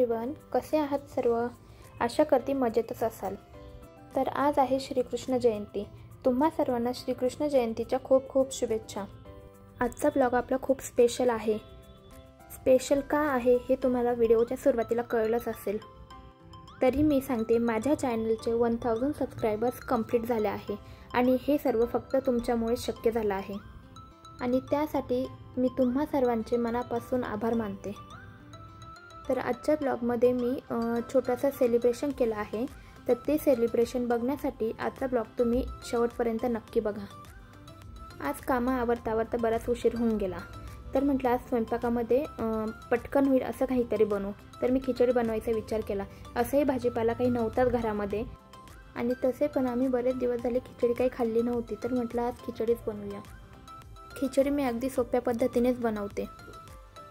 Everyone, कसे आहात सर्व? आशा करते मजेतच असाल। तर आज आहे श्रीकृष्ण जयंती। तुम्हा सर्वांना श्रीकृष्ण जयंतीच्या खूप खूप शुभेच्छा। आजचा ब्लॉग आपला खूप स्पेशल आहे। स्पेशल का आहे हे तुम्हाला व्हिडिओच्या सुरुवातीला कळलंच असेल, तरी मी सांगते, माझ्या चॅनलचे 1000 सबस्क्रायबर्स कंप्लीट झाले आहे आणि हे सर्व फक्त तुमच्यामुळे शक्य झालं आहे आणि त्यासाठी मी तुम्हा सर्वांचे मनापासून आभार मानते। तर आजच्या ब्लॉगमध्ये मी छोटासा सेलिब्रेशन केला आहे, तर ते सेलिब्रेशन बघण्यासाठी आजचा ब्लॉग तुम्ही शेवटपर्यंत नक्की बघा। आज कामं आवरता बराच उशीर होऊन गेला, तर म्हटलं आज स्वयंपाकामध्ये पटकन होईल असं काहीतरी बनवू। तर मी खिचडी बनवायचा विचार केला। असंही भाजीपाला काही नव्हताच घरामध्ये आणि तसे पण आम्ही बरेच दिवस झाले खिचडी काही खाल्ली नव्हती, तर म्हटलं आज खिचडीच बनवूया। खिचडी मी अगदी सोप्या पद्धतीनेच बनवते,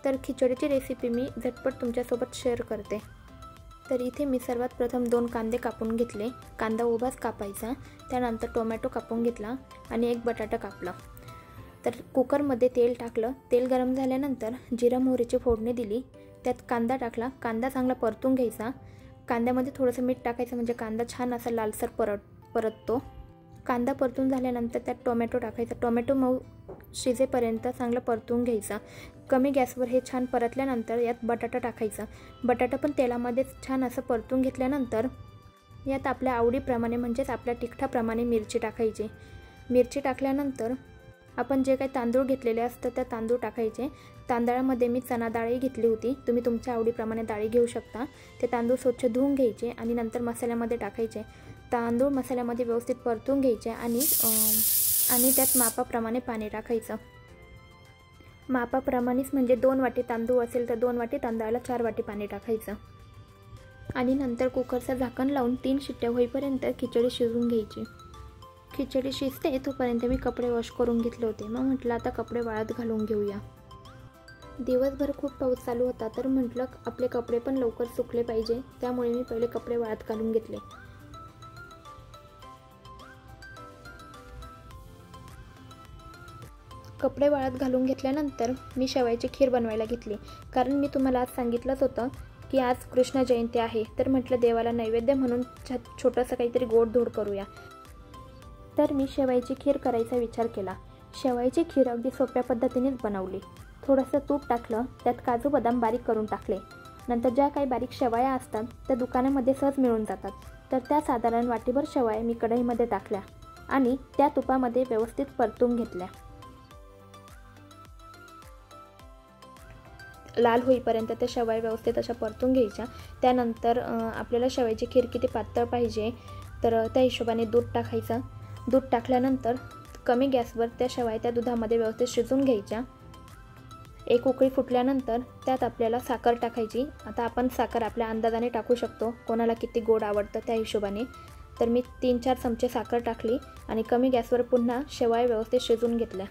तर खिचडीची रेसिपी मी झटपट तुमच्यासोबत शेअर करते। तर इथे मी सर्वात प्रथम 2 कांदे कापून घेतले। कांदा उभाच कापायचा, त्यानंतर टोमॅटो कापून घेतला आणि एक बटाटा कापला। तर कुकरमध्ये तेल टाकलं। तेल गरम झाल्यानंतर जिरा मोहरीची फोडणी दिली, त्यात कांदा टाकला। कांदा चांगला परतून घ्यायचा। कांद्यामध्ये थोडंसं मीठ टाकायचं म्हणजे कांदा छान असा लालसर परततो। कांदा परतून झाल्यानंतर त्यात टोमॅटो टाकायचा। टोमॅटो मऊ शिजेपर्यंत चांगलं परतून घ्यायचा। कमी गॅसवर हे छान परतल्यानंतर यात बटाटा टाकायचा। बटाटा पण तेलामध्ये छान असं परतून घेतल्यानंतर यात आपल्या आवडीप्रमाणे म्हणजेच आपल्या तिखटाप्रमाणे मिरची टाकायची। मिरची टाकल्यानंतर आपण जे काही तांदूळ घेतलेले असतं त्या तांदूळ टाकायचे। तांदळामध्ये मी चणा डाळही घेतली होती, तुम्ही तुमच्या आवडीप्रमाणे डाळी घेऊ शकता। ते तांदूळ स्वच्छ धुवून घ्यायचे आणि नंतर मसाल्यामध्ये टाकायचे। तांदूळ मसाल्यामध्ये व्यवस्थित परतून घ्यायचे आणि त्यात मापाप्रमाणे पाणी टाकायचं। मापाप्रमाणेच म्हणजे 2 वाटी तांदूळ असेल तर 2 वाटी तांदळाला 4 वाटी पाणी टाकायचं आणि नंतर कुकरचं झाकण लावून 3 शिट्ट्या होईपर्यंत खिचडी शिजवून घ्यायची। खिचडी शिजते तोपर्यंत मी कपडे वॉश करून घेतले होते। मग म्हटलं आता कपडे वाळत घालून घेऊया। दिवसभर खूप पाऊस चालू होता, तर म्हटलं आपले कपडे पण लवकर सुकले पाहिजे, त्यामुळे मी पहिले कपडे वाळत घालून घेतले। कपडे वाळत घालून घेतल्यानंतर मी शेवयाची खीर बनवायला घेतली, कारण मी तुम्हाला आज सांगितलंच होतं की आज कृष्ण जयंती आहे, तर म्हटलं देवाला नैवेद्य म्हणून छोटंसं काहीतरी गोडधोड करूया। तर मी शेवयाची खीर करायचा विचार केला। शेवयाची खीर अगदी सोप्या पद्धतीनेच बनवली। थोडंसं तूप टाकलं, त्यात काजू बदाम बारीक करून टाकले। नंतर ज्या काही बारीक शेवया असतात त्या दुकानामध्ये सहज मिळून जातात, तर त्या साधारण वाटीभर शेवया मी कढईमध्ये टाकल्या आणि त्या तुपामध्ये व्यवस्थित परतून घेतल्या। लाल होईपर्यंत त्या शेवया व्यवस्थित अशा परतून घ्यायच्या। त्यानंतर आपल्याला शेवयाची खीर किती पातळ पाहिजे तर त्या हिशोबाने दूध टाकायचं। दूध टाकल्यानंतर कमी गॅसवर त्या शेवया त्या दुधामध्ये व्यवस्थित शिजवून घ्यायच्या। एक उकळी फुटल्यानंतर त्यात आपल्याला साखर टाकायची। आता आपण साखर आपल्या अंदाजाने टाकू शकतो, कोणाला किती गोड आवडतं त्या हिशोबाने। तर मी 3-4 चमचे साखर टाकली आणि कमी गॅसवर पुन्हा शेवया व्यवस्थित शिजवून घेतल्या।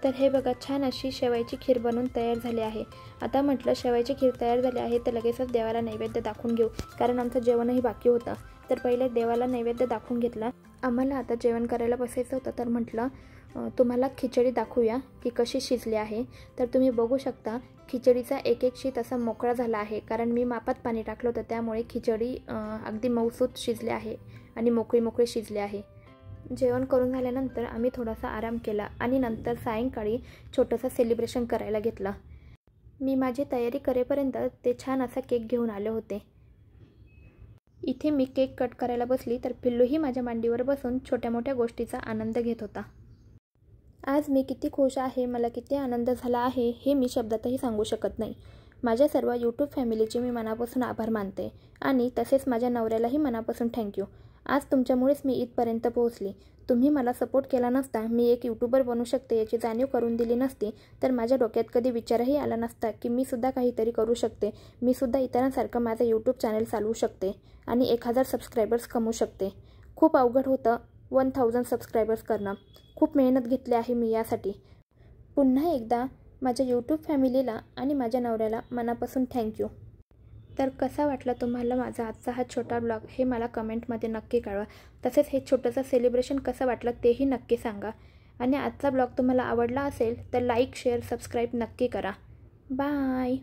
तर हे बघा, छान अशी शेवयाची खीर बनवून तयार झाली आहे। आता म्हटलं शेवयाची खीर तयार झाली आहे तर लगेचच देवाला नैवेद्य दाखवून घेऊ, कारण आमचं जेवणही बाकी होतं। तर पहिले देवाला नैवेद्य दाखवून घेतला। आम्हाला आता जेवण करायला बसायचं होतं, तर म्हटलं तुम्हाला खिचडी दाखवूया की कशी शिजली आहे। तर तुम्ही बघू शकता खिचडीचा एक शीत असा मोकळा झाला आहे, कारण मी मापात पाणी टाकलं होतं, त्यामुळे खिचडी अगदी मऊसूत शिजली आहे आणि मोकळी शिजली आहे। जेवण करून झाल्यानंतर आम्ही थोडासा आराम केला आणि नंतर सायंकाळी छोटंसं सेलिब्रेशन करायला घेतलं। मी माझी तयारी करेपर्यंत ते छान असा केक घेऊन आले होते। इथे मी केक कट करायला बसली तर पिल्लूही माझ्या मांडीवर बसून छोट्या मोठ्या गोष्टीचा आनंद घेत होता। आज मी किती खुश आहे, मला किती आनंद झाला आहे हे मी शब्दातही सांगू शकत नाही। माझ्या सर्व यूट्यूब फॅमिलीचे मी मनापासून आभार मानते आणि तसेच माझ्या नवऱ्यालाही मनापासून थँक्यू। आज तुमच्यामुळेच मी इथपर्यंत पोहोचली। तुम्ही मला सपोर्ट केला नसता, मी एक यूट्यूबर बनू शकते याची जाणीव करून दिली नसती, तर माझ्या डोक्यात कधी विचारही आला नसता की मी सुद्धा काहीतरी करू शकते, मी सुद्धा इतरांसारखं माझं यूट्यूब चॅनल चालवू शकते आणि 1000 सबस्क्रायबर्स कमवू शकते। खूप अवघड होतं 1000 सबस्क्रायबर्स करणं, खूप मेहनत घेतली आहे मी यासाठी। पुन्हा एकदा माझ्या यूट्यूब फॅमिलीला आणि माझ्या नवऱ्याला मनापासून थँक्यू। तर कसा वाटला तुम्हाला माझा आजचा हा छोटा ब्लॉग हे मला कमेंटमध्ये नक्की कळवा। तसेच हे छोटंसं सेलिब्रेशन कसं वाटलं तेही नक्की सांगा आणि आजचा ब्लॉग तुम्हाला आवडला असेल तर लाईक, शेअर, सबस्क्राईब नक्की करा। बाय।